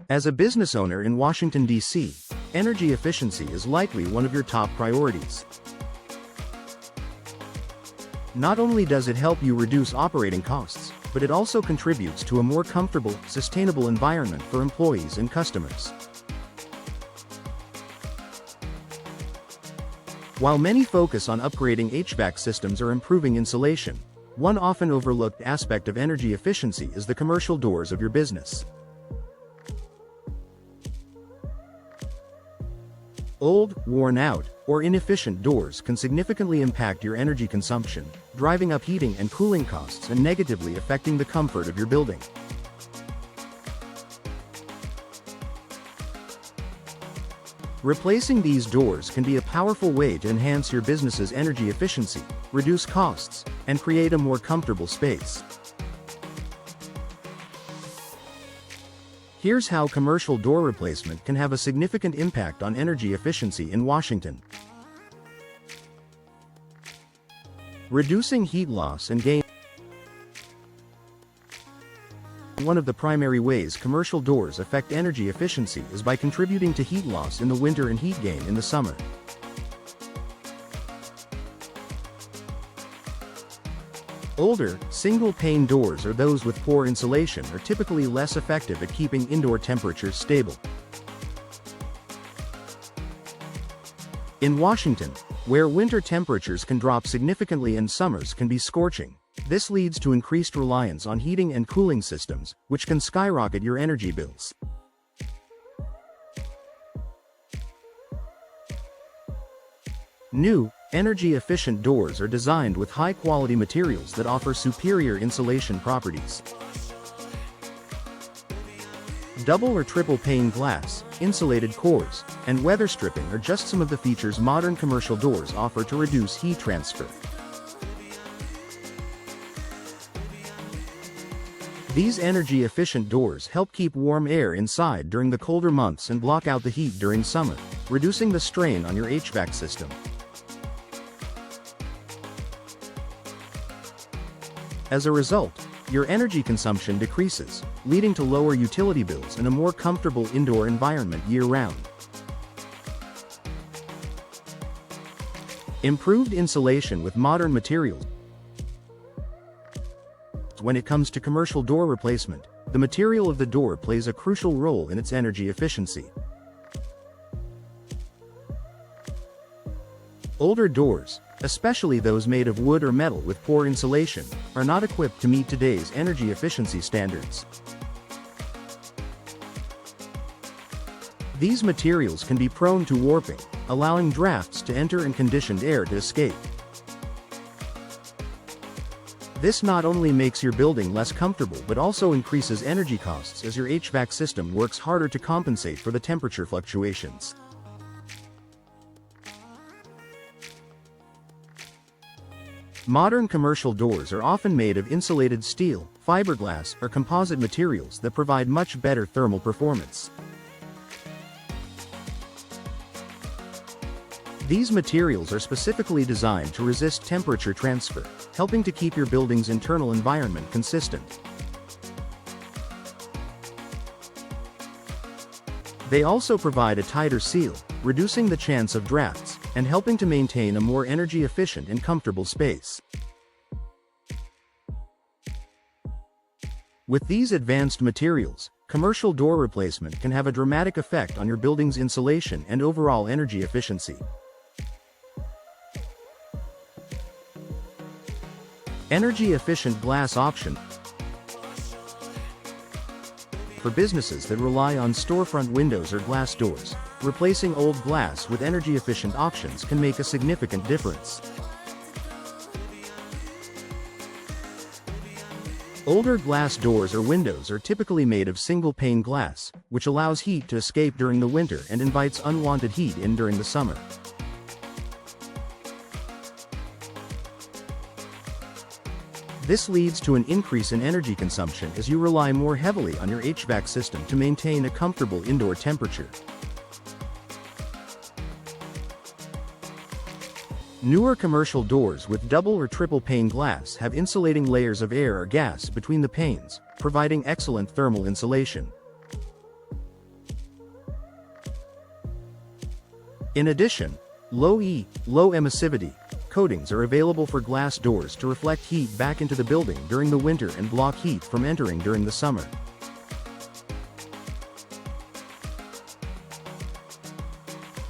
As a business owner in Washington, D.C., energy efficiency is likely one of your top priorities. Not only does it help you reduce operating costs, but it also contributes to a more comfortable, sustainable environment for employees and customers. While many focus on upgrading HVAC systems or improving insulation, one often overlooked aspect of energy efficiency is the commercial doors of your business. Old, worn out, or inefficient doors can significantly impact your energy consumption, driving up heating and cooling costs and negatively affecting the comfort of your building. Replacing these doors can be a powerful way to enhance your business's energy efficiency, reduce costs, and create a more comfortable space. Here's how commercial door replacement can have a significant impact on energy efficiency in Washington. Reducing heat loss and gain. One of the primary ways commercial doors affect energy efficiency is by contributing to heat loss in the winter and heat gain in the summer. Older, single-pane doors or those with poor insulation are typically less effective at keeping indoor temperatures stable. In Washington, where winter temperatures can drop significantly and summers can be scorching, this leads to increased reliance on heating and cooling systems, which can skyrocket your energy bills. New, energy-efficient doors are designed with high-quality materials that offer superior insulation properties. Double or triple pane glass, insulated cores, and weather stripping are just some of the features modern commercial doors offer to reduce heat transfer. These energy-efficient doors help keep warm air inside during the colder months and block out the heat during summer, reducing the strain on your HVAC system. As a result, your energy consumption decreases, leading to lower utility bills and a more comfortable indoor environment year-round. Improved insulation with modern materials. When it comes to commercial door replacement, the material of the door plays a crucial role in its energy efficiency. Older doors, especially those made of wood or metal with poor insulation, are not equipped to meet today's energy efficiency standards. These materials can be prone to warping, allowing drafts to enter and conditioned air to escape. This not only makes your building less comfortable but also increases energy costs as your HVAC system works harder to compensate for the temperature fluctuations. Modern commercial doors are often made of insulated steel, fiberglass, or composite materials that provide much better thermal performance. These materials are specifically designed to resist temperature transfer, helping to keep your building's internal environment consistent. They also provide a tighter seal, reducing the chance of drafts, and helping to maintain a more energy-efficient and comfortable space. With these advanced materials, commercial door replacement can have a dramatic effect on your building's insulation and overall energy efficiency. Energy-efficient glass option. For businesses that rely on storefront windows or glass doors, replacing old glass with energy-efficient options can make a significant difference. Older glass doors or windows are typically made of single-pane glass, which allows heat to escape during the winter and invites unwanted heat in during the summer. This leads to an increase in energy consumption as you rely more heavily on your HVAC system to maintain a comfortable indoor temperature. Newer commercial doors with double or triple pane glass have insulating layers of air or gas between the panes, providing excellent thermal insulation. In addition, low emissivity coatings are available for glass doors to reflect heat back into the building during the winter and block heat from entering during the summer.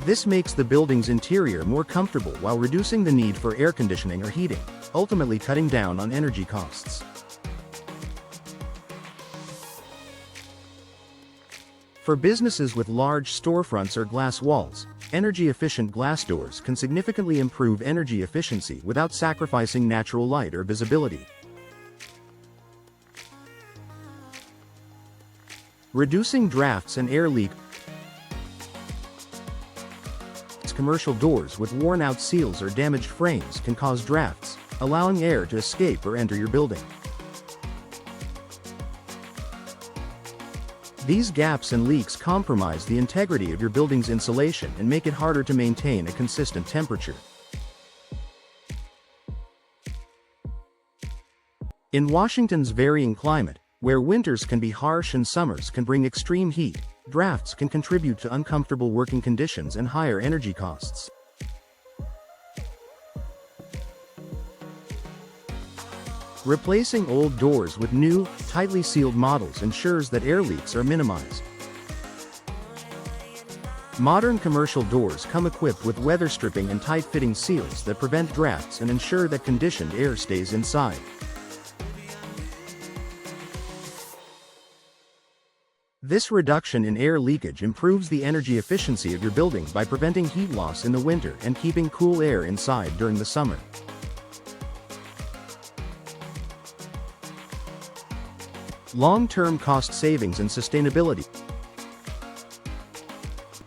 This makes the building's interior more comfortable while reducing the need for air conditioning or heating, ultimately cutting down on energy costs. For businesses with large storefronts or glass walls, energy-efficient glass doors can significantly improve energy efficiency without sacrificing natural light or visibility. Reducing drafts and air leaks. Commercial doors with worn-out seals or damaged frames can cause drafts, allowing air to escape or enter your building. These gaps and leaks compromise the integrity of your building's insulation and make it harder to maintain a consistent temperature. In Washington's varying climate, where winters can be harsh and summers can bring extreme heat, drafts can contribute to uncomfortable working conditions and higher energy costs. Replacing old doors with new, tightly sealed models ensures that air leaks are minimized. Modern commercial doors come equipped with weather stripping and tight-fitting seals that prevent drafts and ensure that conditioned air stays inside. This reduction in air leakage improves the energy efficiency of your building by preventing heat loss in the winter and keeping cool air inside during the summer. Long-term cost savings and sustainability.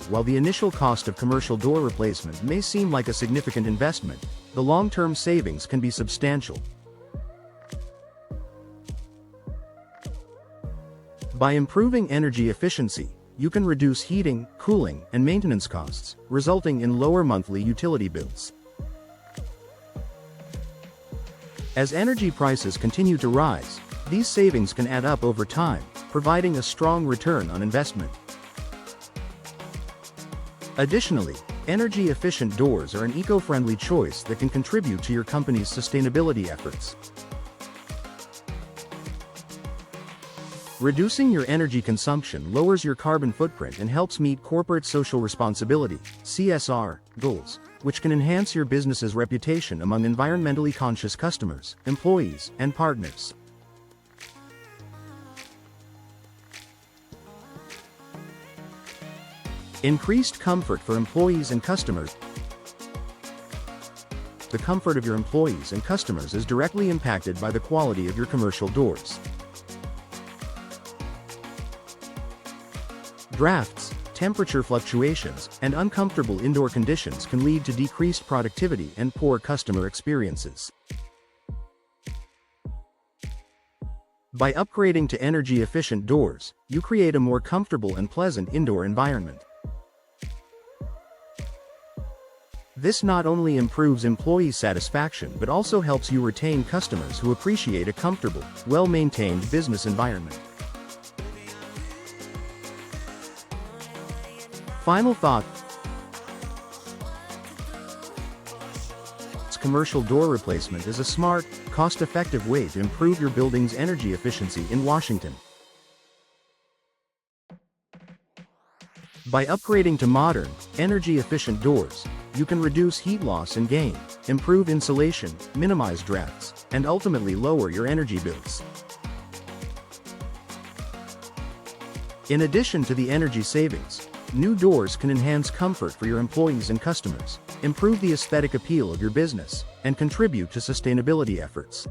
While the initial cost of commercial door replacement may seem like a significant investment, the long-term savings can be substantial. By improving energy efficiency, you can reduce heating, cooling, and maintenance costs, resulting in lower monthly utility bills. As energy prices continue to rise, these savings can add up over time, providing a strong return on investment. Additionally, energy-efficient doors are an eco-friendly choice that can contribute to your company's sustainability efforts. Reducing your energy consumption lowers your carbon footprint and helps meet corporate social responsibility (CSR) goals, which can enhance your business's reputation among environmentally conscious customers, employees, and partners. Increased comfort for employees and customers. The comfort of your employees and customers is directly impacted by the quality of your commercial doors. Drafts, temperature fluctuations, and uncomfortable indoor conditions can lead to decreased productivity and poor customer experiences. By upgrading to energy-efficient doors, you create a more comfortable and pleasant indoor environment. This not only improves employee satisfaction but also helps you retain customers who appreciate a comfortable, well-maintained business environment. Final thought. Commercial door replacement is a smart, cost-effective way to improve your building's energy efficiency in Washington. By upgrading to modern, energy-efficient doors, you can reduce heat loss and gain, improve insulation, minimize drafts, and ultimately lower your energy bills. In addition to the energy savings, new doors can enhance comfort for your employees and customers, improve the aesthetic appeal of your business, and contribute to sustainability efforts.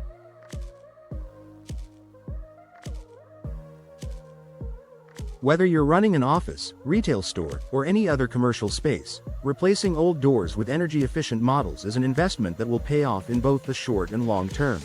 Whether you're running an office, retail store, or any other commercial space, replacing old doors with energy-efficient models is an investment that will pay off in both the short and long term.